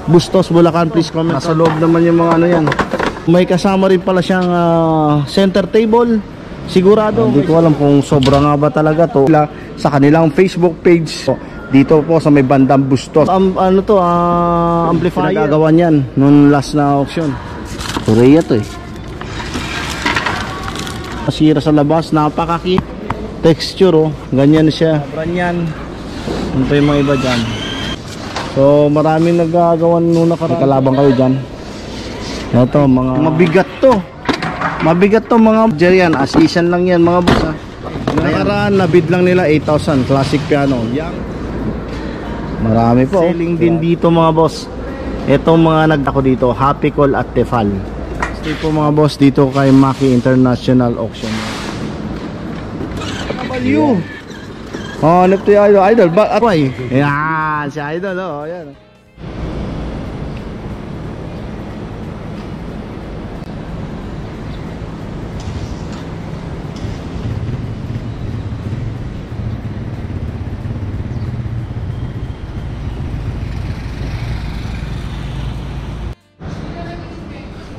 Bustos, Bulacan, please comment. Nasa loob naman yung mga ano yan. May kasama rin pala siyang center table. Sigurado. Hindi ko alam kung sobra nga ba talaga to. Sa kanilang Facebook page. Dito po sa may bandang Bustos. Ano to, amplifier. Pinagagawa niyan nung last na auction. Korea to eh. Masira sa labas, napakaki. Texture oh, ganyan siya. Brand yan. Ano pa yung mga iba dyan. So maraming nagagawa nung nakaraan. Kalabang kayo dyan. Ito mga mabigat to. Mabigat to mga Jerian. Asisan lang yan mga boss ha. Nakaraan nabid lang nila 8,000. Classic piano. Yang marami po. Selling din dito mga boss. Itong mga nagdako dito, Happy Call at Tefal. Stay po mga boss dito kay Maki International Auction. You. Oh, nito yung idol. Why? Yan, si idol oh, yan.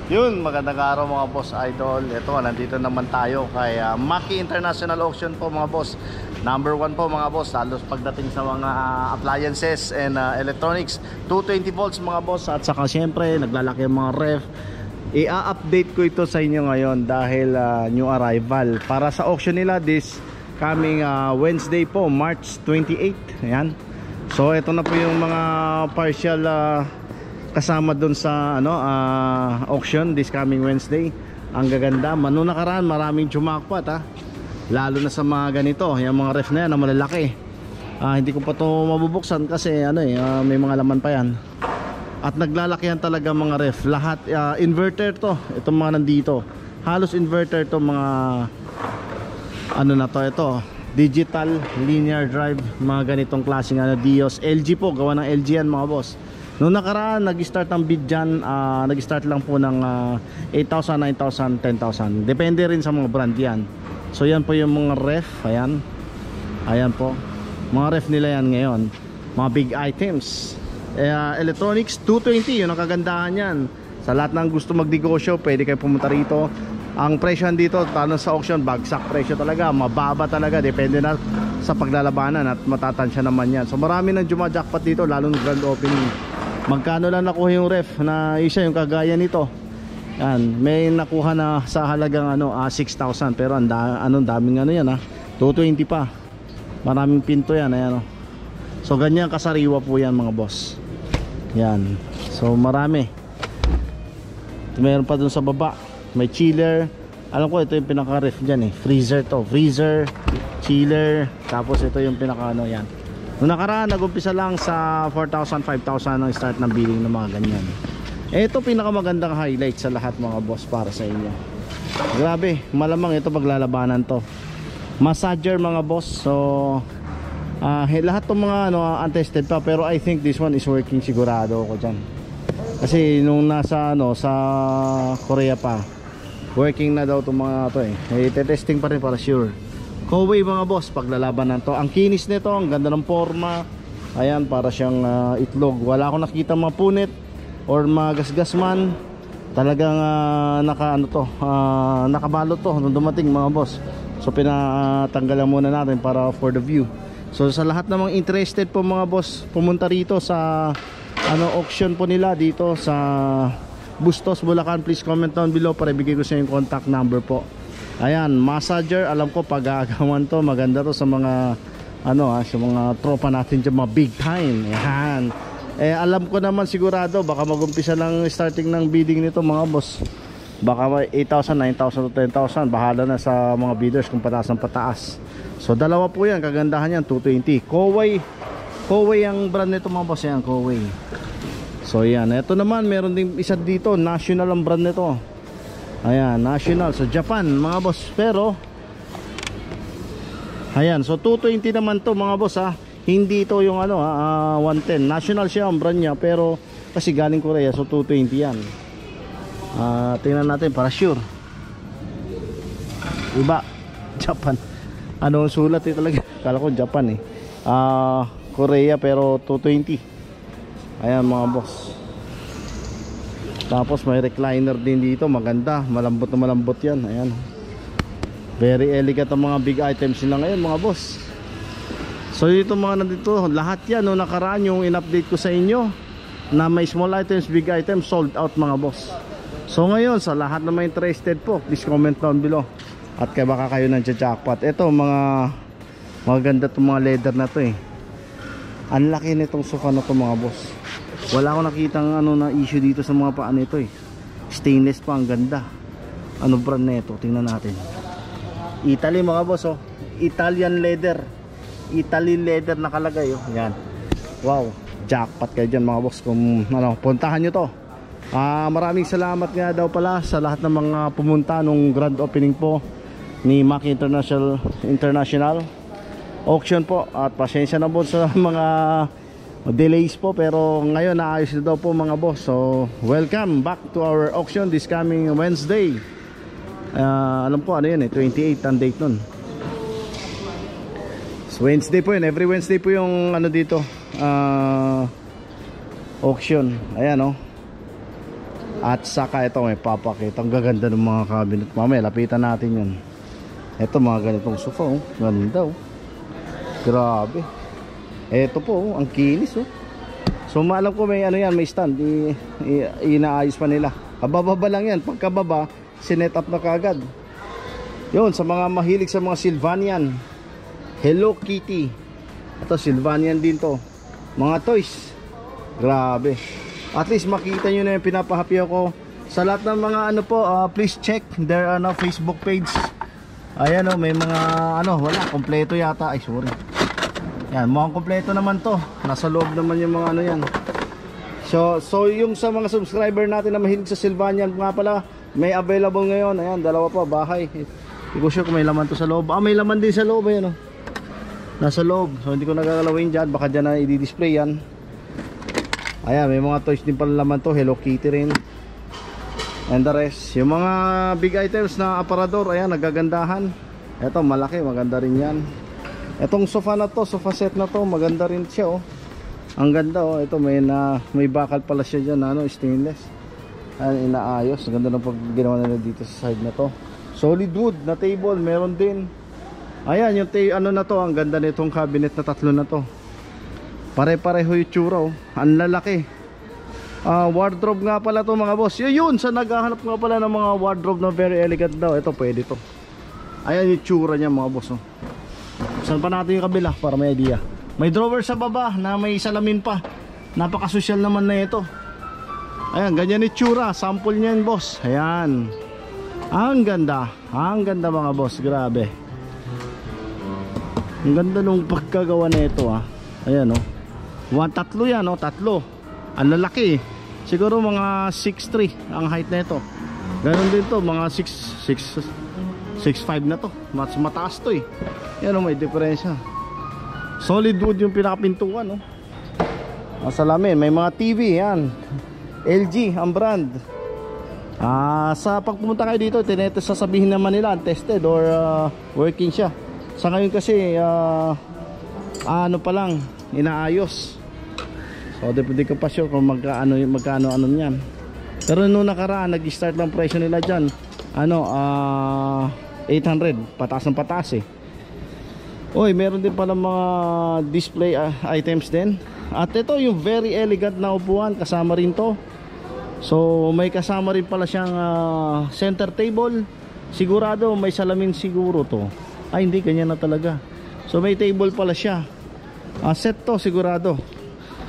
Yun, magandang araw mga boss idol. Ito, nandito naman tayo kay Maki International Auction po mga boss. Number 1 po mga boss, halos pagdating sa mga appliances and electronics. 220 volts mga boss. At saka syempre, naglalaki ang mga ref. I-update ko ito sa inyo ngayon dahil new arrival. Para sa auction nila this coming Wednesday po, March 28. Ayan. So ito na po yung mga partial kasama dun sa auction this coming Wednesday. Ang gaganda, nung nakaraan maraming jumakpat ha. Lalo na sa mga ganito, yung mga ref na yan na malalaki. Hindi ko pa to mabubuksan kasi may mga laman pa yan. At naglalakihan talaga mga ref. Lahat inverter to, itong mga nandito. Halos inverter to mga ito digital linear drive, mga ganitong klaseng Dios. LG po, gawa ng LG yan mga boss. Noong nakaraan, nag-start ang bid dyan, nag-start lang po ng 8,000, 9,000, 10,000. Depende rin sa mga brand yan. So yan po yung mga ref, ayan. Ayan po. Mga ref nila yan ngayon. Mga big items. Electronics, 220, yun ang kagandahan yan. Sa lahat ng gusto magnegosyo, pwede kayo pumunta rito. Ang presyo dito, tanong sa auction, bagsak presyo talaga. Mababa talaga, depende na sa paglalabanan at matatansya naman yan. So marami nang jumajackpot dito, lalo ng grand opening. Magkano lang nakuha yung ref na isa yung kagaya nito. Yan, may nakuha na sa halagang 6,000 pero daming yan 220 pa. Maraming pinto yan, ayan. So ganyan kasariwa po yan mga boss. Yan. So marami. Meron pa dun sa baba. May chiller. Alam ko ito yung pinaka ref diyan freezer to. Freezer, chiller, tapos ito yung pinaka yan. Noong nakaraan, nag-umpisa lang sa 4,000, 5,000 ang start ng billing ng mga ganyan. Ito pinakamagandang highlight sa lahat mga boss para sa inyo. Grabe, malamang ito paglalabanan to. Massager mga boss. So lahat ng mga untested pa, pero I think this one is working, sigurado ako dyan. Kasi nung nasa sa Korea pa, working na daw itong mga to testing pa rin para sure. Koway mga boss, paglalabanan to. Ang kinis nito, ang ganda ng forma. Ayan, para siyang itlog. Wala akong nakita mapunit or magasgas man. Talagang nakabalot to nung dumating mga boss. So pinatanggalan muna natin para for the view. So sa lahat namang interested po mga boss, pumunta rito sa auction po nila dito sa Bustos, Bulacan. Please comment down below para ibigay ko sa yung contact number po. Ayan, massager, alam ko pag-aagawan to, maganda to sa mga sa mga tropa natin dyan, mga big time. Ayan. Alam ko naman sigurado baka mag-umpisa lang starting ng bidding nito mga boss. Baka 8,000, 9,000 to 10,000. Bahala na sa mga bidders kung pataas ng pataas. So dalawa po yan, kagandahan yan, 220. Koway ang brand nito mga boss yan, Koway. So yan, ito naman meron din isa dito, national ang brand nito. Ayan, national, so Japan mga boss. Pero ayan, so 220 naman to mga boss Hindi ito yung 110. National siya ang brand niya, pero kasi galing Korea, so 220 yan. Tingnan natin para sure. Iba, Japan. Ano sulat talaga? Kala ko Japan Korea pero 220. Ayan mga boss. Tapos may recliner din dito, maganda, malambot na malambot yan. Ayan, very elegant ang mga big items nila ngayon mga boss. So dito mga nandito, lahat yan no, nakaraan yung in-update ko sa inyo na may small items, big items, sold out mga boss. So ngayon sa lahat na may interested po, please comment down below. At kaya baka kayo nang-jackpot. Ito mga maganda itong mga leather na to eh. Ang laki nitong sofa na to mga boss. Wala akong nakitang ano na issue dito sa mga paan nito eh. Stainless pa, ang ganda. Ano brand na ito? Tingnan natin. Italy mga boss oh. Italian leather. Italy leather nakalagay oh. Yan. Wow, jackpot kayo dyan mga boss kung ano, puntahan nyo to. Maraming salamat nga daw pala sa lahat ng mga pumunta nung grand opening po ni Mack International Auction po. At pasensya na po sa mga delays po, pero ngayon naayos na daw po mga boss. So welcome back to our auction this coming Wednesday. Alam po ano yun eh, 28 ang date nun. So Wednesday po yun, every Wednesday po yung ano dito auction. Ayan oh. At saka ito may papakita, ang gaganda ng mga cabinet. Mamaya lapitan natin yun. Ito mga ganitong sofa oh. Ganda oh. Grabe. Ito po oh, ang kinis oh. So maalam ko may ano yan, may stand inaayos pa nila. Kababa lang yan, pagkababa sinet up na kagad. Yun, sa mga mahilig sa mga Sylvanian, Hello Kitty. Ito Sylvanian din to. Mga toys. Grabe. At least makita nyo na yung pinapahapya ko. Sa lahat ng mga ano po, please check their Facebook page. Ayan o, may mga ano, wala, kompleto yata. Ay sorry. Yan, mukhang kompleto naman to. Nasa loob naman yung mga ano yan. So yung sa mga subscriber natin na mahilig sa Sylvanian nga pala, may available ngayon. Ayan, dalawa pa, bahay. Hindi ko sure kung may laman to sa loob. May laman din sa loob, ayan o. Nasa loob, so hindi ko nagagalawin dyan. Baka dyan na i-display yan. Ayan, may mga toys din pala laman to. Hello Kitty rin. And the rest, yung mga big items na aparador, ayan, nagagandahan. Ito, malaki, maganda rin yan. Itong sofa na to, sofa set na to, maganda rin siya oh. Ang ganda oh. Ito may bakal pala siya dyan, ano, stainless. Ayan, inaayos. Ang ganda ng pag ginawa nila dito sa side na to. Solid wood na table, meron din. Ayan, yung ano na to, ang ganda nitong cabinet na tatlo na to. Pare-pareho yung tsura oh. Ang lalaki. Wardrobe nga pala to mga boss. Yun, sa naghahanap nga pala ng mga wardrobe na very elegant daw, ito pwede to. Ayan yung tsura niya mga boss oh. Saan pa natin yung kabila para may idea. May drawer sa baba na may salamin pa. Napaka-social naman na ito. Ayan, ganyan yung tsura. Sample niyan boss. Ayan. Ang ganda mga boss. Grabe. Ang ganda nung pagkagawa na ito ah. Ayan oh. Tatlo yan oh, tatlo. Ang lalaki. Siguro mga 6'3" ang height na ito. Ganon din to, mga 6'5" na to. Mas mataas to eh. Yan oh, may diferensya. Solid wood yung pinakapintuan oh. Salamin, may mga TV yan. LG ang brand. Sa pagpumunta kayo dito, sasabihin naman nila untested or working siya. Sa ngayon kasi ano pa lang, inaayos. So depende ka pa sure kung magkano niyan. Pero nung nakaraan nag-start lang presyo nila diyan. 800, pataas ng pataas eh. Oy, meron din pala mga display items din. At ito yung very elegant na upuan, kasama rin to. So may kasama rin pala siyang center table. Sigurado may salamin siguro to. Ay hindi, ganyan na talaga. So may table pala siya. Set to sigurado.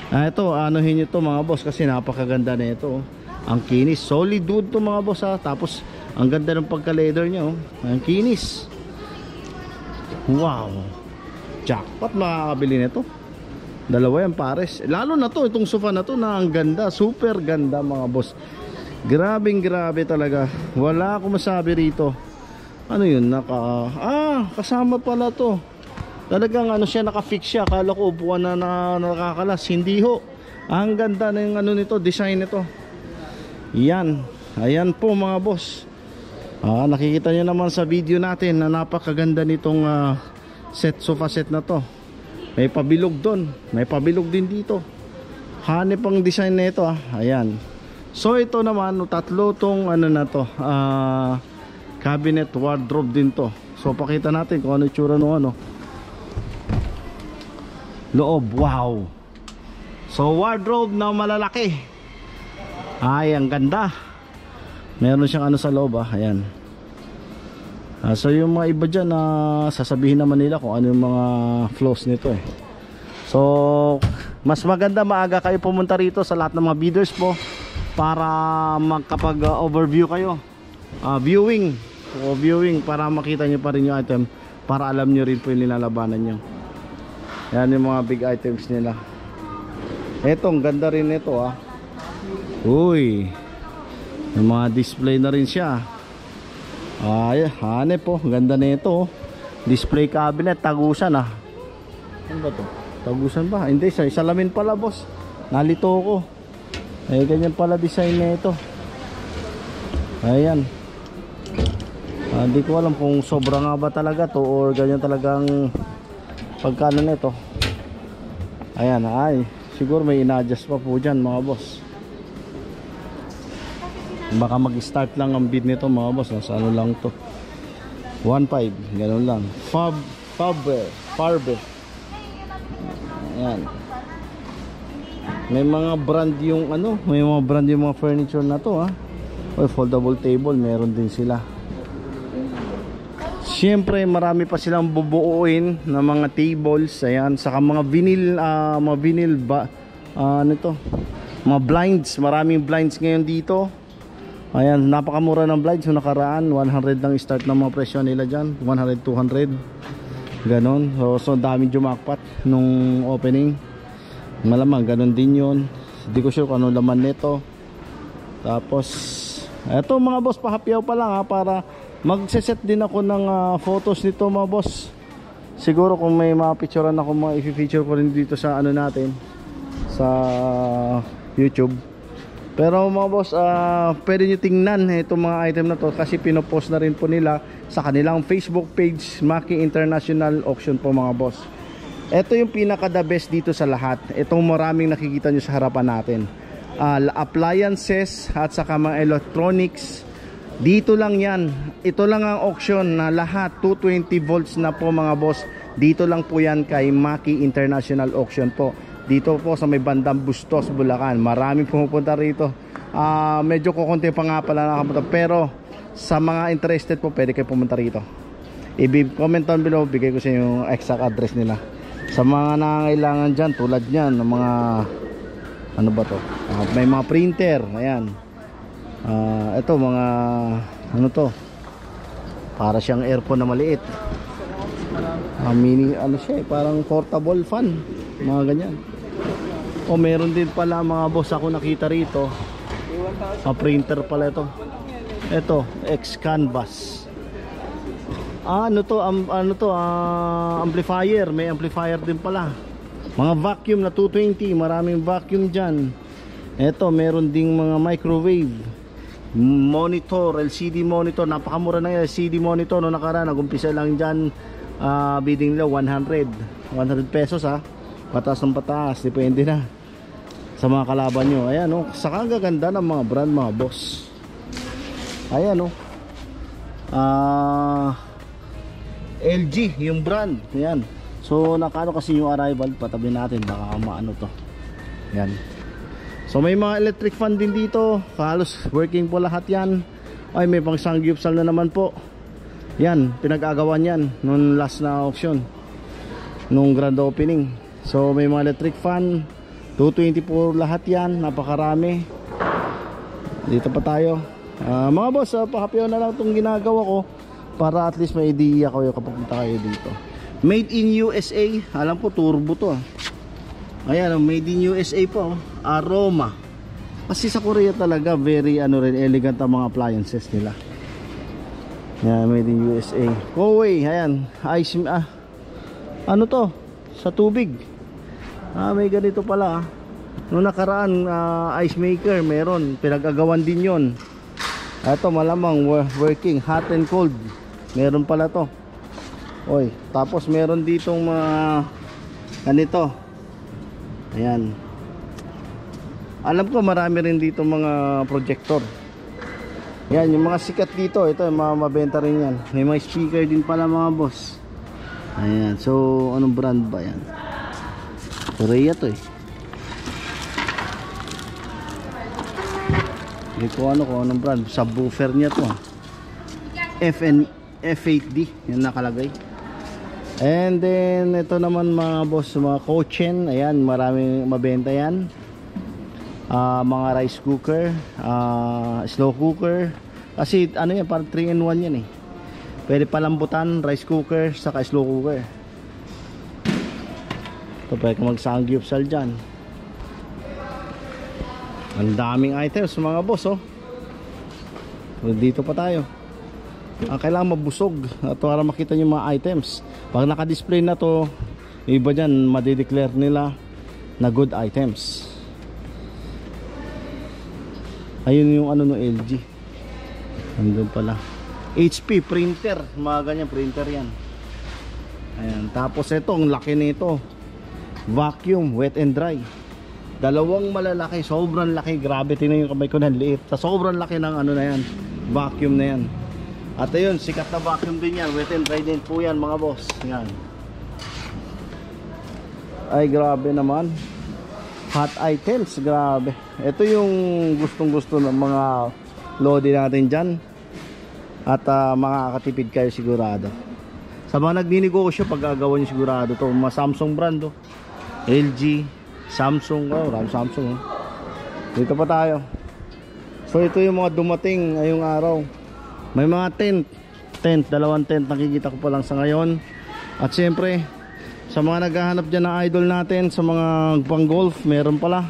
Ito, anuhin nyo to mga boss kasi napakaganda na ito oh. Ang kinis, solid wood to mga boss ha. Tapos ang ganda ng pagka-leather nya oh. Ang kinis. Wow, jackpot, makakabili nito. Dalawa yan pares. Lalo na to, itong sofa na to na ang ganda, super ganda mga boss. Grabing grabe talaga. Wala akong masabi rito. Ano yun, kasama pala to. Talagang ano siya, naka-fix siya. Akala ko upuan na nakakalas. Hindi ho. Ang ganda na yung ano nito, design nito. Yan. Ayan po mga boss. Nakikita nyo naman sa video natin na napakaganda nitong sofa set na to. May pabilog doon. May pabilog din dito. Hanip ang design na ito Ayan. So ito naman, tatlo tong ano na to, cabinet wardrobe din to. So pakita natin kung ano itsura ng ano loob. Wow. So wardrobe na malalaki. Ay, ang ganda. Meron siyang ano sa loob, ayan. So yung mga iba dyan, sasabihin naman nila kung ano yung mga flaws nito eh. So mas maganda maaga kayo pumunta rito sa lahat ng mga bidders po, para magkapag overview kayo, viewing para makita nyo pa rin yung item, para alam nyo rin po yung nilalabanan nyo. Yan yung mga big items nila. Etong ganda rin ito Uy, yung mga display na rin siya. Ay, hanep po, ganda nito. Display cabinet, tagusan Ano ba to? Tagusan ba? Hindi, salamin pala boss. Nalito ko. Ganyan pala design na ito. Ayan. Hindi ko alam kung sobra nga ba talaga to, or ganyan talagang pagkano na ito. Ayan, ay siguro may ina-adjust pa po dyan mga boss. Baka mag-start lang ang bid nito mga boss. Nasa ano lang to, 1.5, ganoon lang. Farbe. Ayan. May mga brand yung ano, may mga brand yung mga furniture na to foldable table, meron din sila. Siyempre marami pa silang bubuuin na mga tables, ayan, saka mga vinyl, mga blinds, maraming blinds ngayon dito. Ayan, napakamura ng blinds. So nakaraan 100 lang start ng mga presyo nila dyan, 100, 200 ganon. So daming jumakpat nung opening. Malamang ganon din yun. Hindi ko sure kung ano laman nito. Tapos eto mga boss, pahapyaw pa lang para magseset din ako ng photos nito mga boss. Siguro kung may mga picturean ako, mga i-feature ko rin dito sa ano natin, sa YouTube. Pero mga boss, pwede nyo tingnan itong mga item na to, kasi pinopost na rin po nila sa kanilang Facebook page, Maki International Auction po mga boss. Ito yung pinaka the best dito sa lahat. Itong maraming nakikita nyo sa harapan natin, appliances at saka mga electronics. Dito lang yan. Ito lang ang auction na lahat 220 volts na po mga boss. Dito lang po yan kay Maki International Auction po. Dito po sa may bandang Bustos, Bulacan. Maraming pumupunta rito. Medyo kukunti pa nga pala nakapunta, pero sa mga interested po, pwede kayo pumunta rito. I-comment down below, bigay ko sa inyo yung exact address nila. Sa mga nangangailangan dyan, tulad nyan, ng mga ano ba to? May mga printer, ayan. Ito mga ano to, para siyang aircon na maliit, mini ano siya parang portable fan, mga ganyan. Meron din pala mga boss ako nakita rito, printer pala ito. Ito X Canvas. Amplifier, may amplifier din pala. Mga vacuum na 220, maraming vacuum dyan. Ito meron ding mga microwave, monitor, LCD monitor. Napakamura ng LCD monitor. No nakaraan, nag-umpisa lang dyan, bidding nila 100 pesos pataas ng pataas, depende na sa mga kalaban nyo. Ayan saka ang gaganda ng mga brand mga boss. Ayan LG yung brand. Ayan. So nakano kasi yung arrival, patabi natin baka maano to. Ayan. So may mga electric fan din dito, halos working po lahat yan. Ay, may pang sangyupsal na naman po. Yan, pinag-agawan yan nung last na auction, nung grand opening. So may mga electric fan, 220 po lahat yan, napakarami. Dito pa tayo. Mga boss, pakapyaw na lang itong ginagawa ko, para at least may idea kayo kapag punta kayo dito. Made in USA, alam po turbo to Ayan, made in USA po. Aroma. Kasi sa Korea talaga very rin elegant ang mga appliances nila. Yan, made in USA. Huawei, ayan, ice ano to? Sa tubig. May ganito pala. Noong nakaraan, ice maker meron, pinag-agawan din 'yon. Ito malamang working, hot and cold. Meron pala to. Tapos meron ditong mga ganito. Ayan. Alam ko marami rin dito mga projector. Yan, yung mga sikat dito, ito mabenta rin yan. May mga speaker din pala mga boss. Ayan, so anong brand ba yan? Korea to eh. Hindi ko ano kung anong brand. Subwoofer niya to. F8D yung nakalagay. And then ito naman mga boss, mga Kochen. Ayan, marami mabenta yan. Mga rice cooker, slow cooker. Kasi ano yan, parang 3-in-1 yan eh. Pwede palambutan, rice cooker, saka slow cooker. Ito pwede ka mag-sangyupsal dyan. Ang daming items mga boss oh. Dito pa tayo. Kailangan mabusog at para makita nyo mga items. Pag naka-display na to, iba dyan madideclare nila na good items. Ayun yung ano no LG. Andun pala. HP printer, mga ganyan printer yan. Ayan, tapos ito, ang laki nito. Vacuum, wet and dry. Dalawang malalaki, sobrang laki. Grabe, tingnan yung kamay ko na liit. Sa sobrang laki ng ano na yan, vacuum na yan. At ayun, sikat na vacuum din yan. Wet and dry din po yan mga boss. Yan. Ay grabe naman. Hot items, grabe. Ito yung gustong gusto ng mga lodi natin dyan. At makakatipid kayo sigurado. Sa mga nagninegosyo, pag gagawa nyo sigurado to. Mga Samsung brand oh. LG, Samsung, Samsung oh. Dito pa tayo. So ito yung mga dumating ngayong araw. May mga tent, dalawang tent nakikita ko pa lang sa ngayon. At siyempre sa mga naghahanap dyan ng idol natin, sa mga pang golf, meron pala.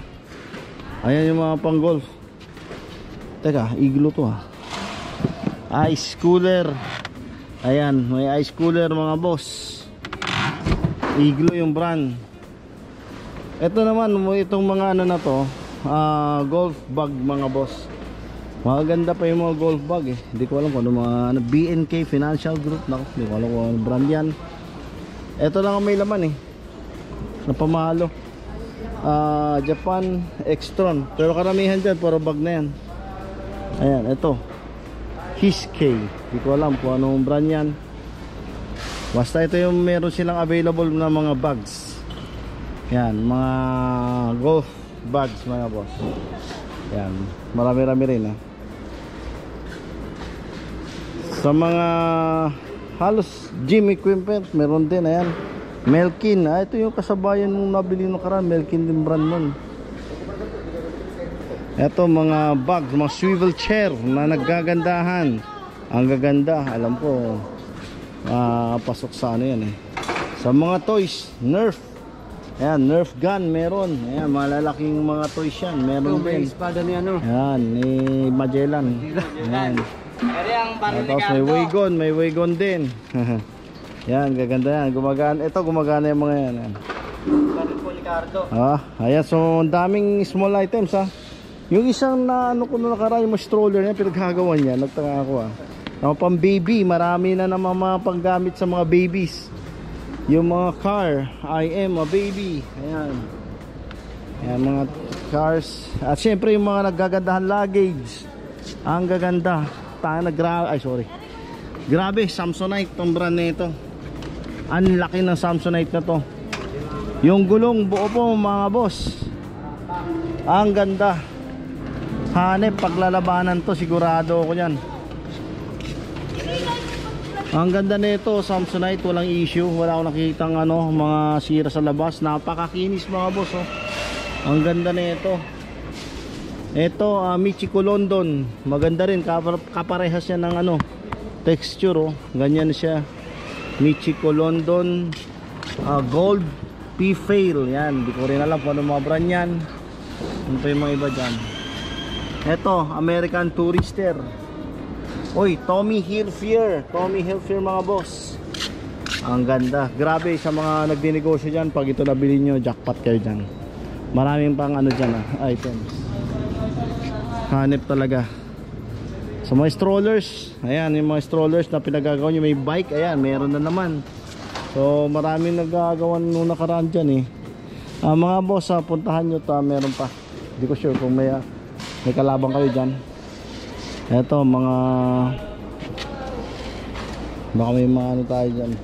Ayan yung mga pang golf. Teka, Igloo to ha. Ice cooler. Ayan, may ice cooler mga boss. Igloo yung brand. Ito naman, itong mga ano na to, golf bag mga boss. Maganda pa yung mga golf bag eh. Hindi ko alam kung ano mga ano, BNK Financial Group. Naku, hindi ko alam kung ano brand yan. Ito lang ang may laman eh. Napamalo. Japan Extron. Pero karamihan dyan, puro bag na yan. Ayan, ito Hiskey. Hindi ko alam kung anong brand yan. Basta ito yung meron silang available na mga bags. Yan, mga golf bags mga boss. Yan, marami-rami rin ha. Sa mga halos gym equipment, meron din, ayan. Melkin, ito yung kasabayan mong nabili nung karan, Melkin din brand nun. Ito mga bags, mga swivel chair na naggagandahan. Ang gaganda, alam ko pasok sa ano yan eh. Sa mga toys, Nerf. Ayan, Nerf gun meron. Ayan, malalaking mga toys yan, meron din. Espada ni ano? Ayan, ni Magellan. Ayan. Tapos may Waygon din. Yan, gaganda yan. Gumagana, ito gumagana yung mga yan. Ayan, so daming small items ha. Yung isang na ano ko na nakaraan, yung stroller niya, pinaghagawan niya, nagtaka ako pang baby, marami na naman mga panggamit sa mga babies. Yung mga car, I am a baby. Ayan. Ayan, mga cars. At syempre yung mga naggagandahan luggage. Ang gaganda. Grabe, Samsonite tong brand nito. Ang laki ng Samsonite na to. Yung gulong buo po mga boss. Ang ganda. Hanep paglalabanan to, sigurado ako yan. Ang ganda nito, Samsonite, walang issue. Wala akong nakikitang ano, mga sira sa labas. Napakakinis mga boss oh. Ang ganda nito. Ito, Michiko London. Maganda rin, kaparehas yan ng ano, texture oh. Ganyan siya. Michiko London, gold P-Fail. Yan, di ko rin alam kung ano mga brand yan. Ano pa yung mga iba dyan. Ito, American Tourister. Oy, Tommy Hilfiger. Tommy Hilfiger mga boss. Ang ganda. Grabe sa mga nagdinegosyo dyan. Pag ito nabili nyo, jackpot kayo dyan. Maraming pang ano dyan items. Hanep talaga. Sa mga strollers, ayan yung mga strollers na pinagagawa nyo. May bike, ayan, meron na naman. So maraming nagagawa nung nakaraan dyan eh. Mga boss, puntahan nyo to, meron pa. Hindi ko sure kung may kalabang kayo dyan. Eto mga, baka may mga ano tayo dyan.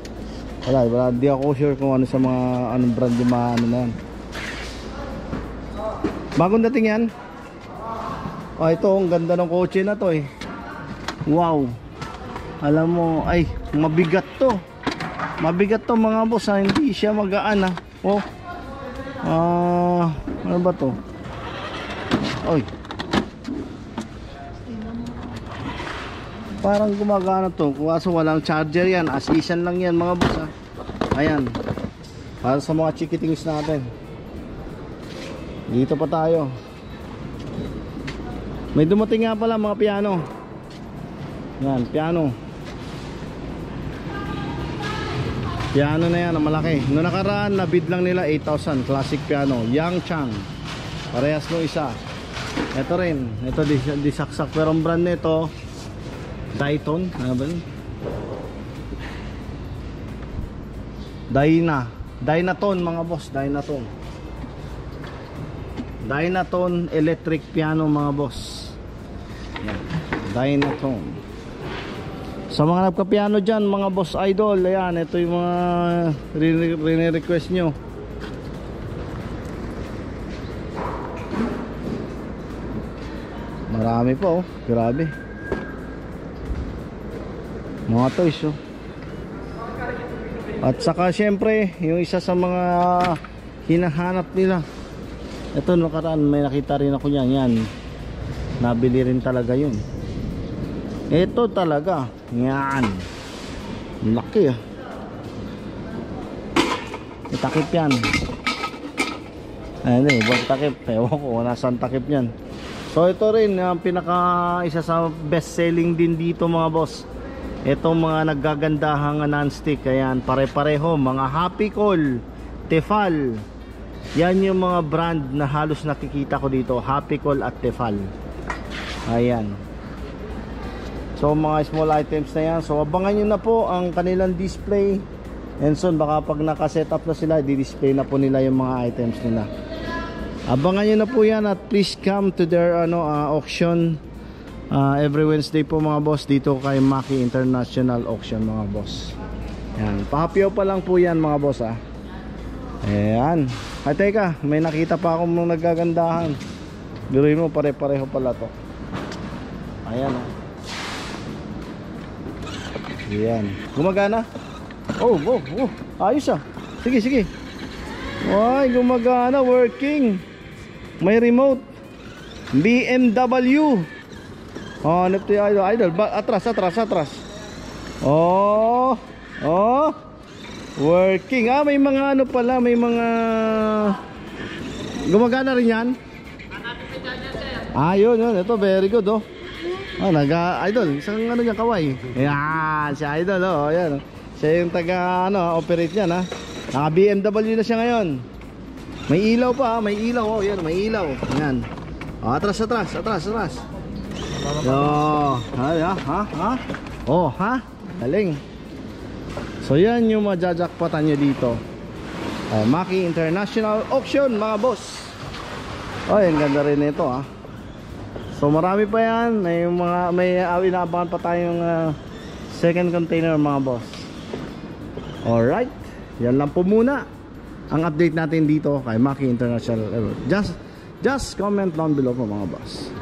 Wala, di ako sure kung ano sa mga anong brand yung mga ano na yan. Bagong dating yan. Ito, ang ganda ng kotse na to eh. Wow. Alam mo, ay, mabigat to. Mabigat to mga boss ha. Hindi siya magaan ha. Oh. Ano ba to? Oy. Parang gumagana to. Kaso walang charger yan. Asisan lang yan mga boss ha. Ayan. Para sa mga chikitings natin. Dito pa tayo. May dumating nga pala mga piano. Yan, piano. Piano na yan, ang malaki. Noong nakaraan, nabid lang nila 8,000. Classic piano, Yangchang. Parehas no isa. Ito rin, ito di saksak. Pero ang brand nito Dayton, ano ba yun? Dynaton mga boss, Dynaton. Dynaton electric piano mga boss. Yan. Dynaton. Sa mga nagka-piano dyan mga boss idol, ayan, ito yung mga rini-request nyo. Marami pa oh, grabe. Mga toys oh. At saka syempre yung isa sa mga hinahanap nila, ito nakaraan may nakita rin ako yan. Yan, nabili rin talaga yun. Ito talaga, yan, laki ah. Takip yan. Ayun eh, buwan takip. Ewan ko kung nasaan takip yan. So ito rin ang isa sa best selling din dito mga boss. Itong mga naggagandahang non-stick. Ayan, pare-pareho, mga Happy Call, Tefal. Yan yung mga brand na halos nakikita ko dito, Happy Call at Tefal. Ayan. So mga small items na yan. So abangan nyo na po ang kanilang display. And soon baka pag naka-set up na sila, di-display na po nila yung mga items nila. Abangan nyo na po yan. At please come to their auction every Wednesday po mga boss, dito kay Maki International Auction mga boss. Yan, pahapyaw pa lang po yan mga boss ah. Ayan. Ay teka, may nakita pa akong mga nagagandahan. Biruin mo, pare-pareho pala to. Ayan ah. Ayan, gumagana. Oh, ayos ah. Sige. Ay, gumagana, working. May remote. BMW. Oh, ano ito idol? Atras. Oh. Working. May mga ano pala, may mga gumagana rin yan. Yun. Ito, very good oh. Idol, isang ano niya kaway. Ayan, si idol oh, ayan. Siya yung operate niyan ha. Naka BMW na siya ngayon. May ilaw pa, may ilaw oh, yan, may ilaw. Ayan. Atras. Galing. So yan yung majajakpatan nyo dito. Maki International Auction mga boss. Ang ganda rin ito ha. So marami pa yan. May inaabangan pa tayong second container mga boss. Alright, yan lang po muna ang update natin dito kay Maki International. Just comment down below po mga boss.